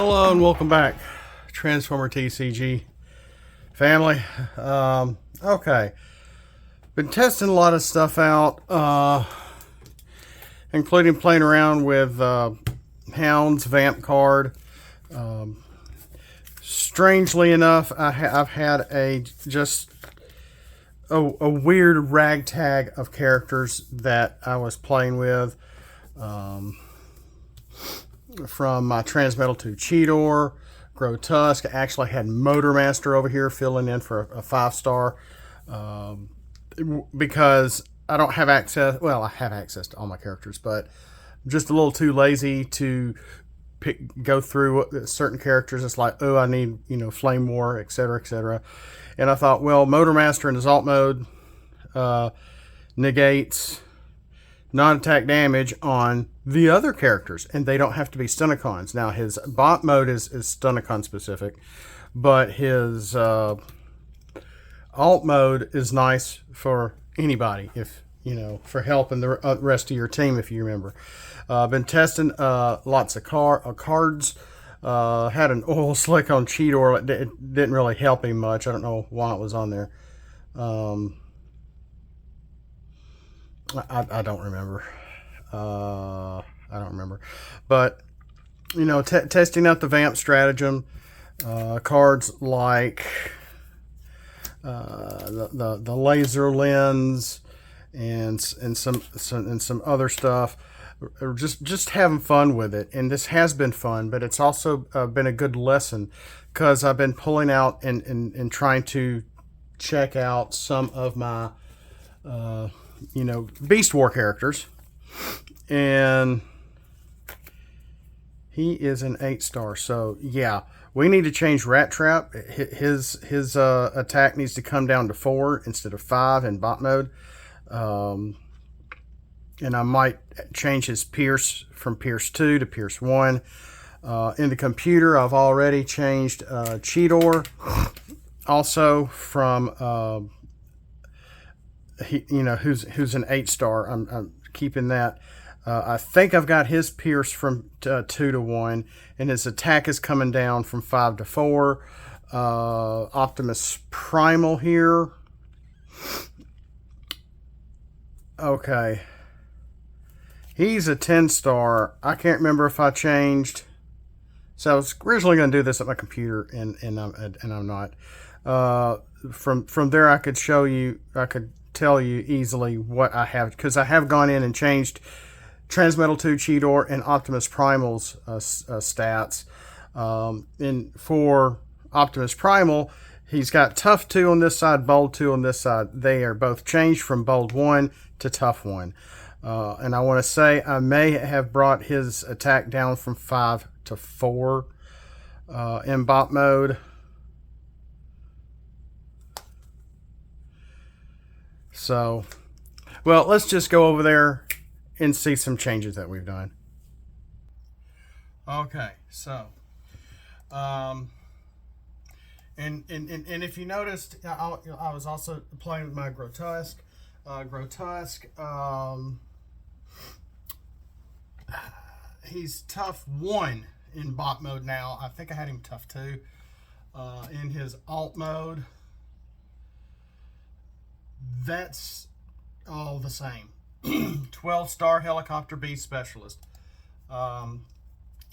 Hello and welcome back, Transformer TCG family. Okay, been testing a lot of stuff out, including playing around with Hound's Vamp card. Strangely enough, I've had a weird ragtag of characters that I was playing with. From my Transmetal to Cheetor, Grotesque. I actually had Motormaster over here filling in for a 5-star because I don't have access. Well, I have access to all my characters, but I'm just a little too lazy to go through certain characters. It's like, oh, I need, Flame War, etc., etc. And I thought, well, Motormaster in his alt mode negates non-attack damage on the other characters, and they don't have to be Stunicons. Now, his bot mode is Stunicon specific, but his alt mode is nice for anybody, if for helping the rest of your team, if you remember. Been testing lots of cards. Had an oil slick on Cheetor. It didn't really help him much. I don't know why it was on there. I don't remember. I don't remember. But, testing out the Vamp stratagem, cards like the laser lens and some other stuff. Just having fun with it. And this has been fun, but it's also been a good lesson because I've been pulling out and trying to check out some of my Beast War characters, and he is an 8-star. So yeah, we need to change Ratrap. His attack needs to come down to 4 instead of 5 in bot mode, and I might change his Pierce from Pierce 2 to Pierce 1. In the computer, I've already changed Cheetor, also from who's an 8-star. I'm keeping that. I think I've got his Pierce from 2 to 1, and his attack is coming down from 5 to 4. Optimus Primal here. Okay. He's a 10-star. I can't remember if I changed. So I was originally going to do this at my computer, and I'm not. From there, I could show you. I could tell you easily what I have, because I have gone in and changed Transmetal 2 Cheetor and Optimus Primal's stats. And for Optimus Primal, he's got Tough 2 on this side, Bold 2 on this side. They are both changed from Bold 1 to Tough 1. And I want to say I may have brought his attack down from 5 to 4 in bot mode. So, well, let's just go over there and see some changes that we've done. Okay, so, and if you noticed, I was also playing with my Grotesque. He's Tough 1 in bot mode now. I think I had him Tough 2 in his alt mode. That's all the same. 12-star helicopter beast specialist,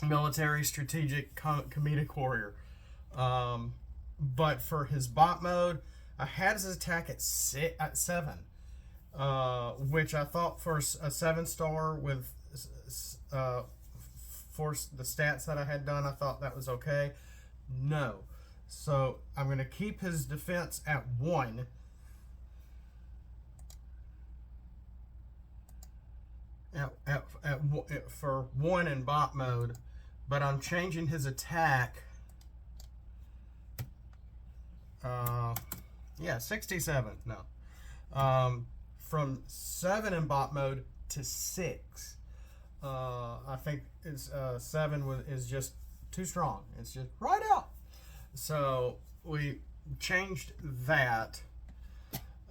military strategic comedic warrior. But for his bot mode, I had his attack at 7, which I thought for a 7-star with for the stats that I had done, I thought that was okay. No, so I'm going to keep his defense at 1. For 1 in bot mode, but I'm changing his attack. 67. No, from 7 in bot mode to 6. I think it's 7 is just too strong. It's just right out. So we changed that.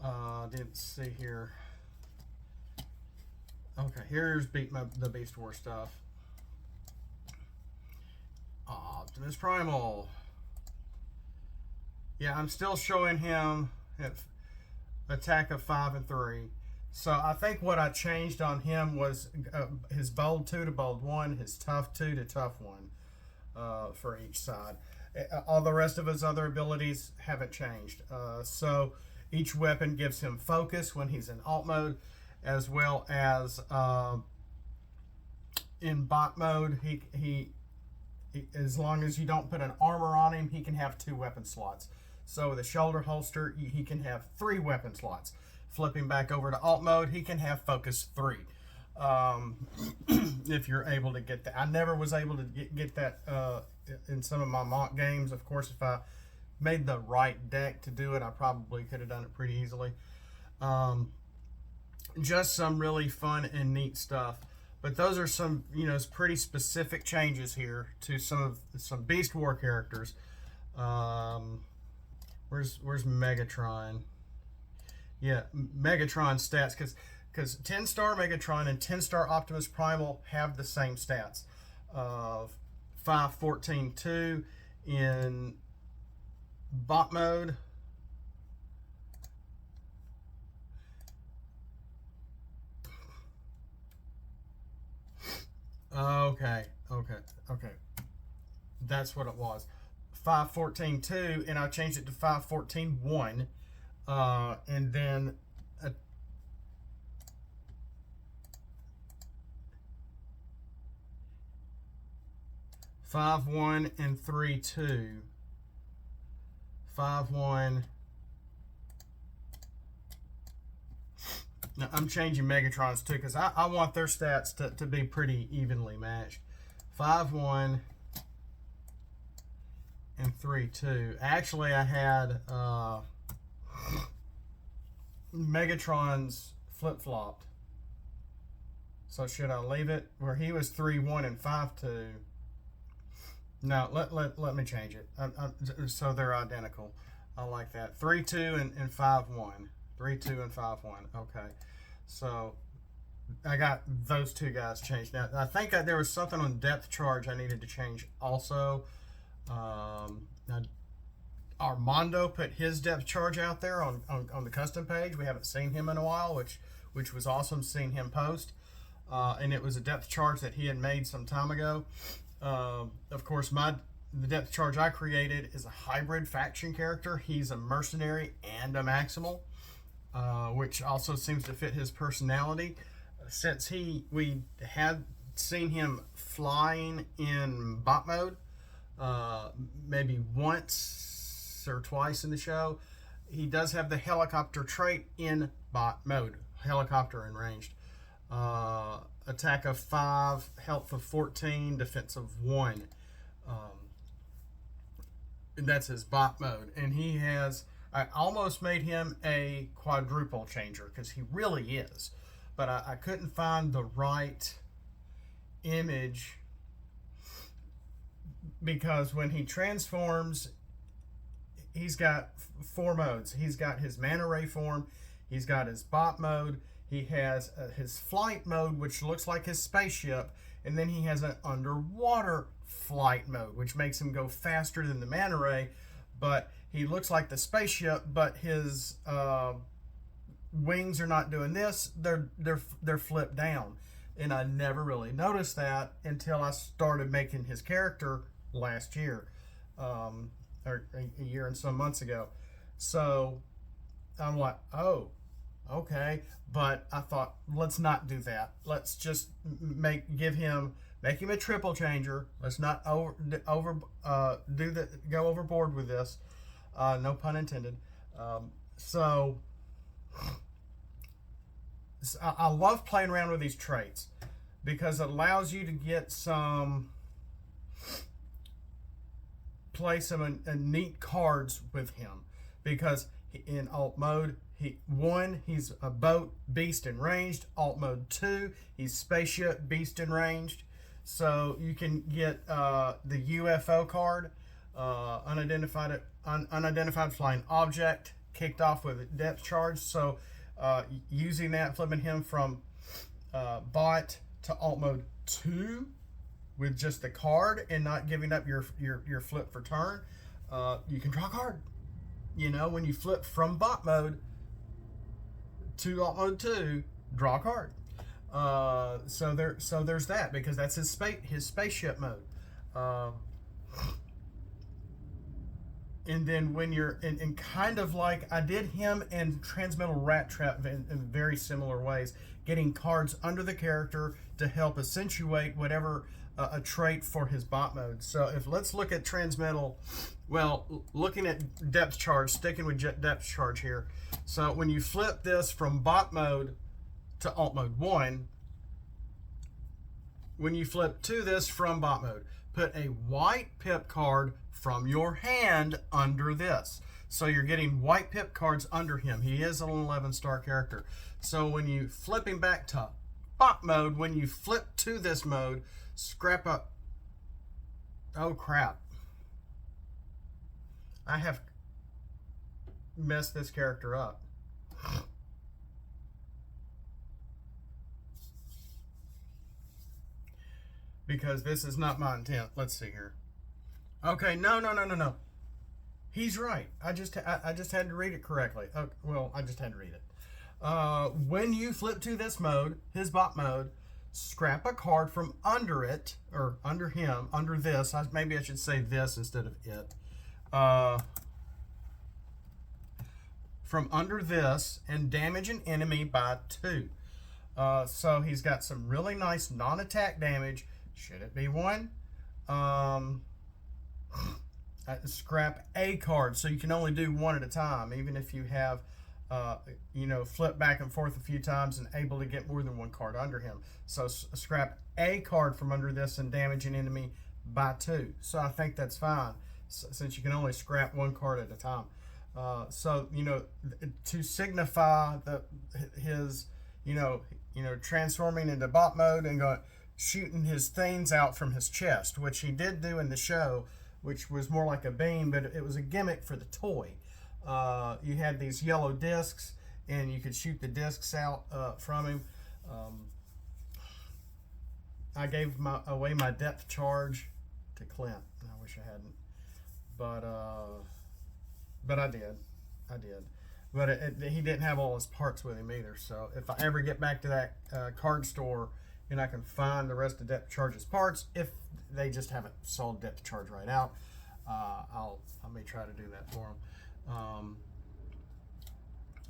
Let's see here. Okay, here's the Beast War stuff. Optimus Primal. Yeah, I'm still showing him at attack of 5 and 3. So I think what I changed on him was his bold 2 to bold 1, his tough 2 to tough 1 for each side. All the rest of his other abilities haven't changed. So each weapon gives him focus when he's in alt mode, as well as in bot mode, he as long as you don't put an armor on him, he can have 2 weapon slots. So with a shoulder holster, he can have 3 weapon slots. Flipping back over to alt mode, he can have focus 3. If you're able to get that. I never was able to get that in some of my mock games. Of course, if I made the right deck to do it, I probably could have done it pretty easily. Just some really fun and neat stuff. But those are some, pretty specific changes here to some Beast War characters. Where's Megatron? Yeah, Megatron stats, because 10-star Megatron and 10-star Optimus Primal have the same stats of 5, 14, 2 in bot mode. Okay. That's what it was. 5, 14, 2, and I changed it to 5, 14, 1. And then 5, 1, and 3, 2. 5, 1. Now I'm changing Megatron's too, because I want their stats to be pretty evenly matched. 5, 1, and 3, 2. Actually, I had Megatron's flip-flopped. So should I leave it where he was 3, 1, and 5, 2? No, let me change it. So they're identical. I like that. 3, 2, and 5, 1. 3, 2, and 5, 1. Okay. So I got those 2 guys changed. Now, I think there was something on depth charge I needed to change also. Now, Armando put his depth charge out there on the custom page. We haven't seen him in a while, which was awesome seeing him post. And it was a depth charge that he had made some time ago. Of course, the depth charge I created is a hybrid faction character. He's a mercenary and a maximal, which also seems to fit his personality. Since we had seen him flying in bot mode, maybe once or twice in the show, he does have the helicopter trait in bot mode. Helicopter and ranged. Attack of 5, health of 14, defense of 1. And that's his bot mode. And I almost made him a quadruple changer, because he really is. But I couldn't find the right image, because when he transforms, he's got 4 modes. He's got his manta ray form, he's got his bot mode, he has his flight mode, which looks like his spaceship, and then he has an underwater flight mode, which makes him go faster than the manta ray, but he looks like the spaceship, but his wings are not doing this, they're flipped down. And I never really noticed that until I started making his character last year, or a year and some months ago. So I'm like, oh, okay. But I thought, let's not do that. Let's just make him a triple changer. Let's not go overboard with this. No pun intended. So I love playing around with these traits, because it allows you to get play some neat cards with him, because in alt mode, he's a boat, beast, and ranged. Alt mode 2, he's spaceship, beast, and ranged. So you can get the UFO card, unidentified flying object, kicked off with a depth charge. So using that, flipping him from bot to alt mode 2 with just the card and not giving up your flip for turn, you can draw a card. You know, when you flip from bot mode to alt mode 2, draw a card. So there's that, because that's his spaceship mode. And then when you're in kind of like I did him and Transmetal Ratrap in very similar ways, getting cards under the character to help accentuate whatever a trait for his bot mode. So let's look at Transmetal. Well, looking at depth charge, sticking with depth charge here. So when you flip this from bot mode to alt mode 1, when you flip to this from bot mode, put a white pip card from your hand under this. So you're getting white pip cards under him. He is an 11-star character. So when you flip him back to bot mode, when you flip to this mode, scrap up. Oh crap. I have messed this character up. Because this is not my intent. Let's see here. Okay, no. He's right. I just had to read it correctly. Well, I just had to read it. When you flip to this mode, his bot mode, scrap a card from under it, or under him, under this. Maybe I should say this instead of it. From under this, and damage an enemy by 2. So he's got some really nice non-attack damage. Should it be 1? Scrap a card, so you can only do 1 at a time, even if you have flip back and forth a few times and able to get more than 1 card under him. So scrap a card from under this and damage an enemy by 2. So I think that's fine, since you can only scrap 1 card at a time. So to signify his transforming into bot mode and shooting his things out from his chest, which he did do in the show, which was more like a beam, but it was a gimmick for the toy. You had these yellow discs, and you could shoot the discs out from him. I gave away my depth charge to Clint. I wish I hadn't, but I did. But he didn't have all his parts with him either. So if I ever get back to that card store and I can find the rest of depth charge's parts, if they just haven't sold depth charge right out, I may try to do that for them.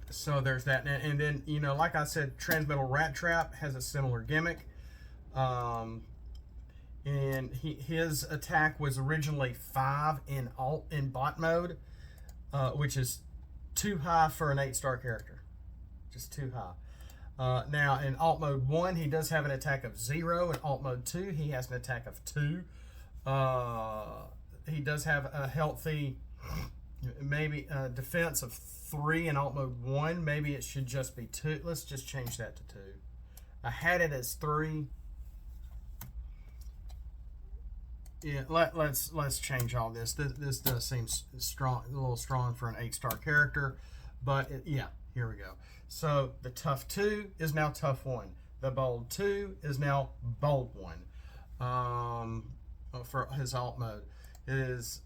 So there's that, and then like I said, Transmetal Ratrap has a similar gimmick. And his attack was originally 5 in bot mode, which is too high for an 8-star character, just too high. Now in alt mode 1, he does have an attack of 0. In alt mode 2, he has an attack of 2. He does have a healthy, maybe defense of 3 in alt mode 1. Maybe it should just be 2. Let's just change that to 2. I had it as 3. Yeah, let's change all this. This does seem strong, a little strong for an 8-star character, but yeah, here we go. So the tough 2 is now tough 1. The bold 2 is now bold 1. For his alt mode, his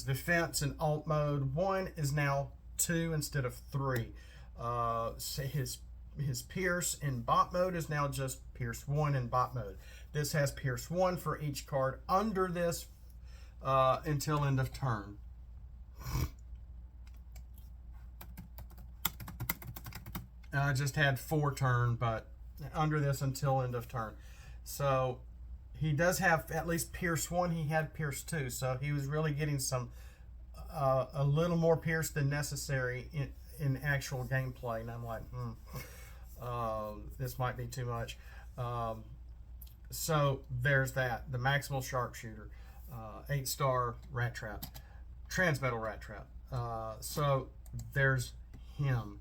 defense in alt mode 1 is now 2 instead of 3. So his pierce in bot mode is now just pierce 1 in bot mode. This has pierce 1 for each card under this until end of turn. I just had 4 turn, but under this until end of turn. So he does have at least pierce 1. He had pierce 2, so he was really getting some a little more pierce than necessary in actual gameplay. And I'm like, this might be too much. So there's that. The Maximal Sharpshooter, 8-star Ratrap, Transmetal Ratrap. So there's him.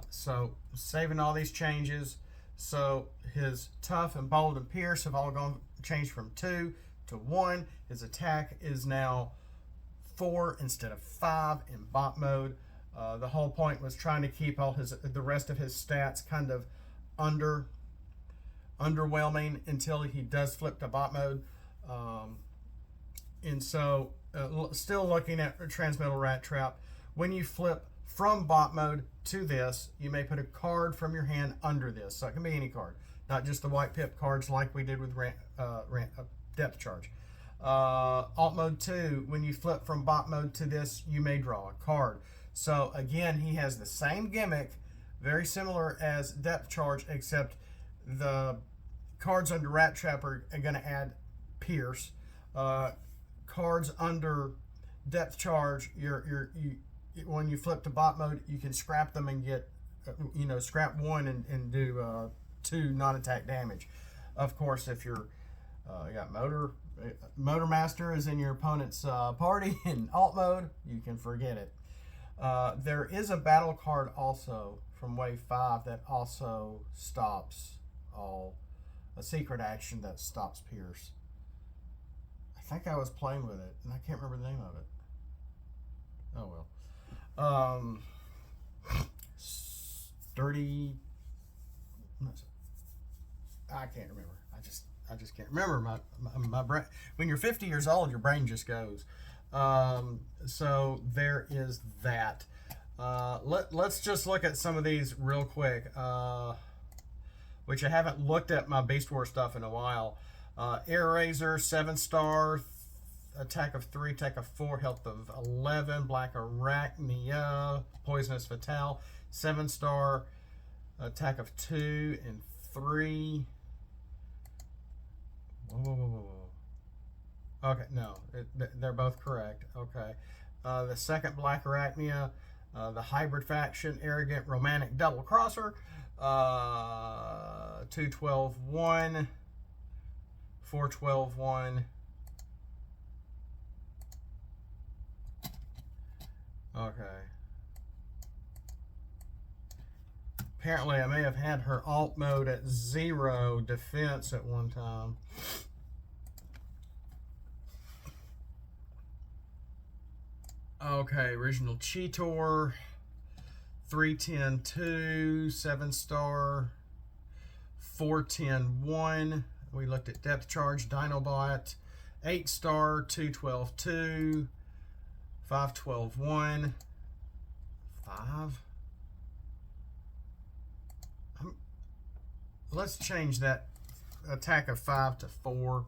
So saving all these changes. So his tough and bold and pierce have all changed from 2 to 1. His attack is now 4 instead of 5 in bot mode. The whole point was trying to keep all the rest of his stats kind of under underwhelming until he does flip to bot mode. And so, still looking at Transmetal Ratrap, when you flip from bot mode to this, you may put a card from your hand under this. So it can be any card, not just the white pip cards like we did with Depth Charge. Alt mode 2, when you flip from bot mode to this, you may draw a card. So again, he has the same gimmick, very similar as Depth Charge, except the cards under Rat Trap are going to add Pierce. Cards under Depth Charge, when you flip to bot mode, you can scrap them and get, scrap one and do 2 non-attack damage. Of course, if you're you got Motor Master is in your opponent's party in alt mode, you can forget it. There is a battle card also from Wave 5 that also stops a secret action that stops Pierce. I think I was playing with it, and I can't remember the name of it. Oh well. Sturdy. I can't remember. I just can't remember. My brain. When you're 50 years old, your brain just goes. So there is that. Let's just look at some of these real quick, which I haven't looked at my Beast War stuff in a while. Airazor, 7-star, attack of 3, attack of 4, health of 11. Black Arachnia, poisonous Fatale, 7-star, attack of 2 and 3. Whoa. Okay, no, they're both correct. Okay. The second Black Arachnia, the hybrid faction, arrogant romantic double crosser, 2/12/1, 4/12/1. Okay. Apparently, I may have had her alt mode at 0 defense at one time. Okay, original Cheetor, 3/10/2, 7-star, 4/10/1. We looked at Depth Charge, Dinobot, 8-star, 2/12/2, 5/12/1, 5. Let's change that attack of 5 to 4.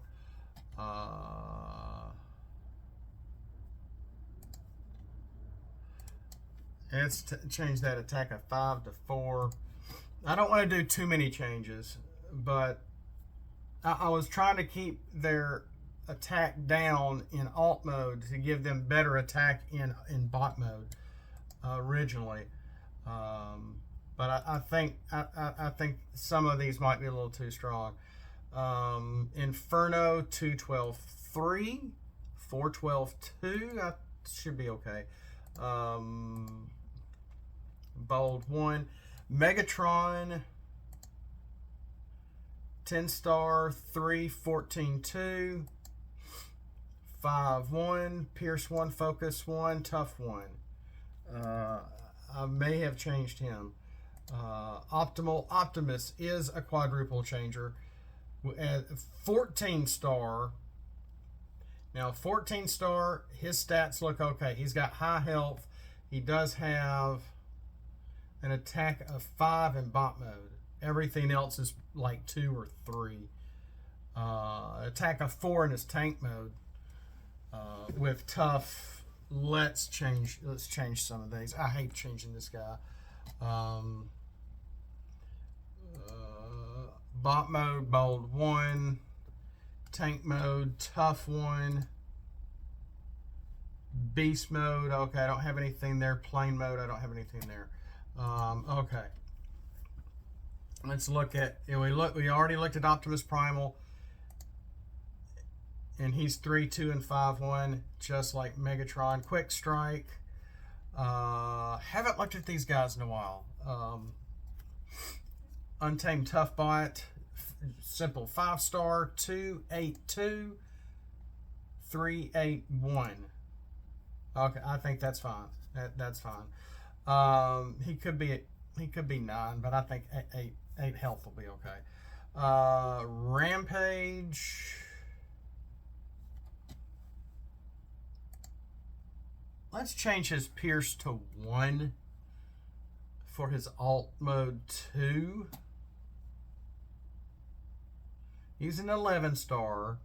Let's change that attack of 5 to 4. I don't want to do too many changes, but I was trying to keep their attack down in alt mode to give them better attack in bot mode originally. But I think some of these might be a little too strong. Inferno, 2/12/3, 4/12/2. That should be okay. Bold 1. Megatron, 10-star, 3/14/2, 5/1, Pierce 1, Focus 1, Tough 1. I may have changed him. Optimus is a quadruple changer at 14-star. Now 14-star, his stats look okay. He's got high health. He does have an attack of 5 in bot mode. Everything else is like 2 or 3. Attack of 4 in his tank mode. With tough, let's change some of these. I hate changing this guy. Bot mode, bold 1. Tank mode, tough 1. Beast mode, okay, I don't have anything there. Plain mode, I don't have anything there. Okay. Let's look at, we already looked at Optimus Primal, and he's 3/2 and 5/1, just like Megatron. Quickstrike. Haven't looked at these guys in a while. Untamed Tough Bot, simple 5-star, 2/8/2, 3/8/1. Okay, I think that's fine. That's fine. He could be 9, but I think 8 health will be okay. Rampage. Let's change his Pierce to 1 for his alt mode 2. He's an 11-star.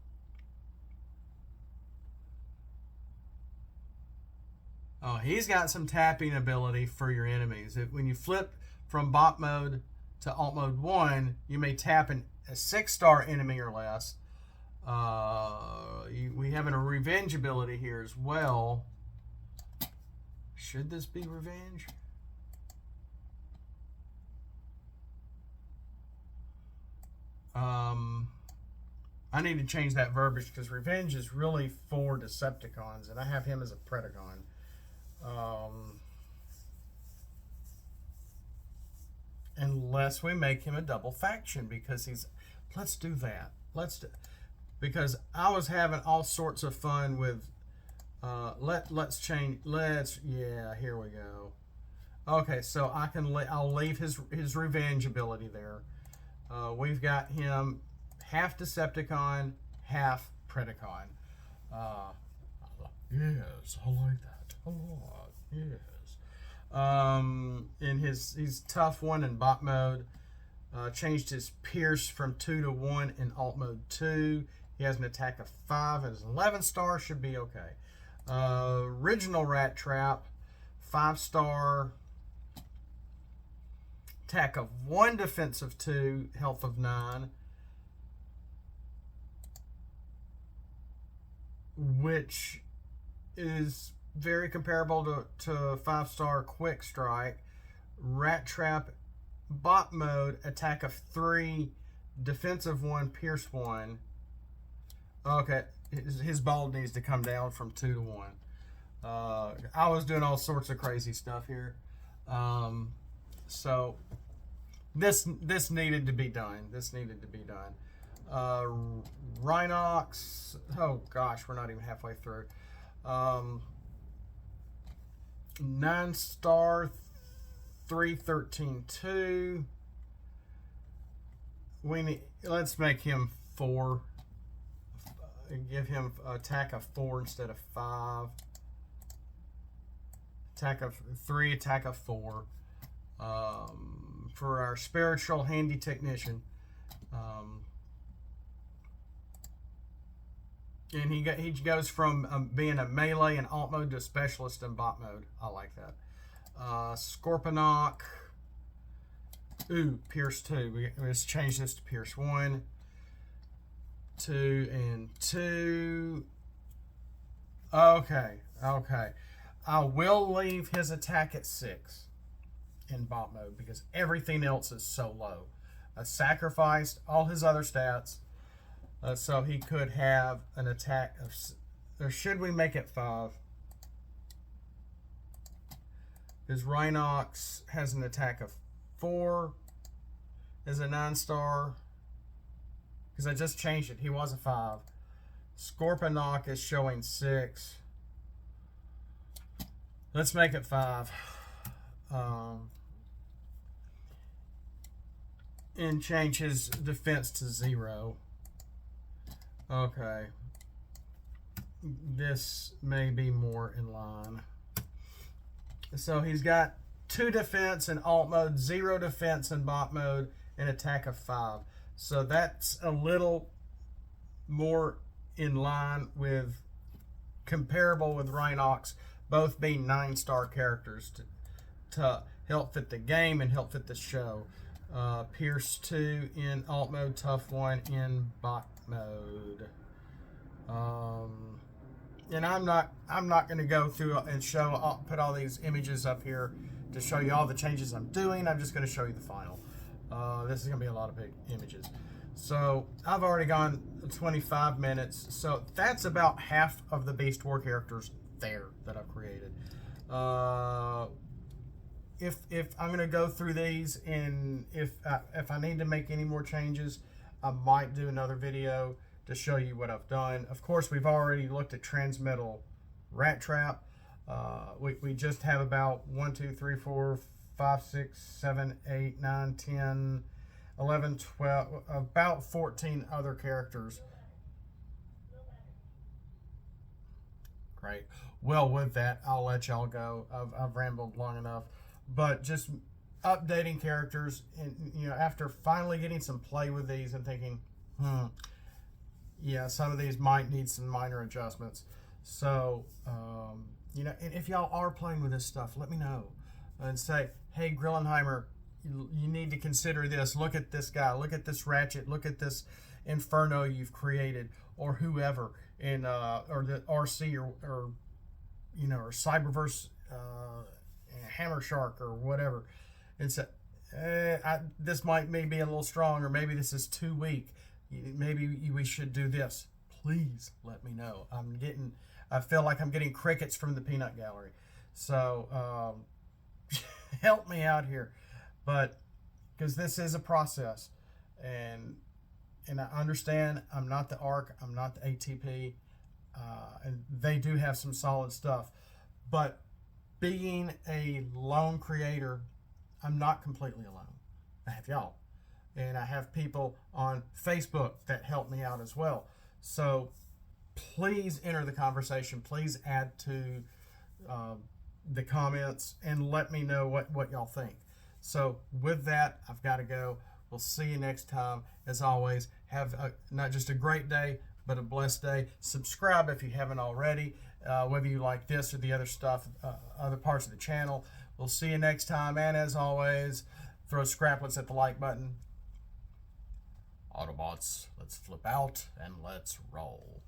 Oh, he's got some tapping ability for your enemies. When you flip from bot mode to alt mode 1, you may tap a 6-star enemy or less. We have a revenge ability here as well. Should this be revenge? I need to change that verbiage because revenge is really for Decepticons, and I have him as a Predacon. Unless we make him a double faction, because he's... Let's do that. Because I was having all sorts of fun with... yeah, here we go. Okay, so I'll leave his revenge ability there. We've got him half Decepticon, half Predacon. Yes, I like that a lot. Yes. He's tough 1 in bot mode. Changed his Pierce from 2 to 1 in alt mode 2. He has an attack of 5 and his 11-star should be okay. Original Ratrap, 5-star, attack of 1, defense of 2, health of 9, which is very comparable to 5-star Quickstrike. Ratrap, bot mode, attack of 3, defensive 1, pierce 1. Okay, his ball needs to come down from 2 to 1. I was doing all sorts of crazy stuff here. So this needed to be done. Rhinox. Oh gosh, we're not even halfway through. 9-star, 313 2. Let's make him 4. Give him attack of 4 instead of 5. Attack of 3, attack of 4. For our spiritual handy technician. And he goes from being a melee and alt mode to a specialist in bot mode. I like that. Scorponok. Ooh, Pierce 2. Let's change this to Pierce 1. 2 and 2. Okay. I will leave his attack at 6 in bot mode because everything else is so low. I sacrificed all his other stats so he could have an attack of... Or should we make it 5? His Rhinox has an attack of 4. Is a 9-star. Because I just changed it. He was a 5. Scorponok is showing 6. Let's make it 5. And change his defense to 0. Okay. This may be more in line. So he's got 2 defense in alt mode, 0 defense in bot mode, and attack of 5. So that's a little more in line with, comparable with Rhinox, both being 9-star characters to help fit the game and help fit the show. Pierce 2 in alt mode, tough 1 in bot mode. And I'm not going to go through and put all these images up here to show you all the changes I'm doing. I'm just going to show you the final. This is going to be a lot of big images. So I've already gone 25 minutes. So that's about half of the Beast War characters there that I've created. If I'm going to go through these, and if I need to make any more changes, I might do another video to show you what I've done. Of course, we've already looked at Transmetal Ratrap. We just have about 1, 2, 3, 4, 5, 6, 7, 8, 9, 10, 11, 12, about 14 other characters. Great. Well, with that, I'll let y'all go. I've rambled long enough. But just updating characters, and after finally getting some play with these and thinking, yeah, some of these might need some minor adjustments. So, and if y'all are playing with this stuff, let me know and say, hey, Grillenheimer, you need to consider this. Look at this guy. Look at this Ratchet. Look at this Inferno you've created, or whoever, in or the RC or Cyberverse, Hammer Shark or whatever. And so, this might be a little strong, or maybe this is too weak. Maybe we should do this. Please let me know. I feel like I'm getting crickets from the peanut gallery. So help me out here. But because this is a process, and I understand I'm not the ARC, I'm not the ATP, and they do have some solid stuff. But being a lone creator, I'm not completely alone. I have y'all. And I have people on Facebook that help me out as well. So please enter the conversation. Please add to the comments and let me know what y'all think. So with that, I've got to go. We'll see you next time. As always, have not just a great day, but a blessed day. Subscribe if you haven't already, whether you like this or the other stuff, other parts of the channel. We'll see you next time. And as always, throw scraplets at the like button. Autobots, let's flip out and let's roll.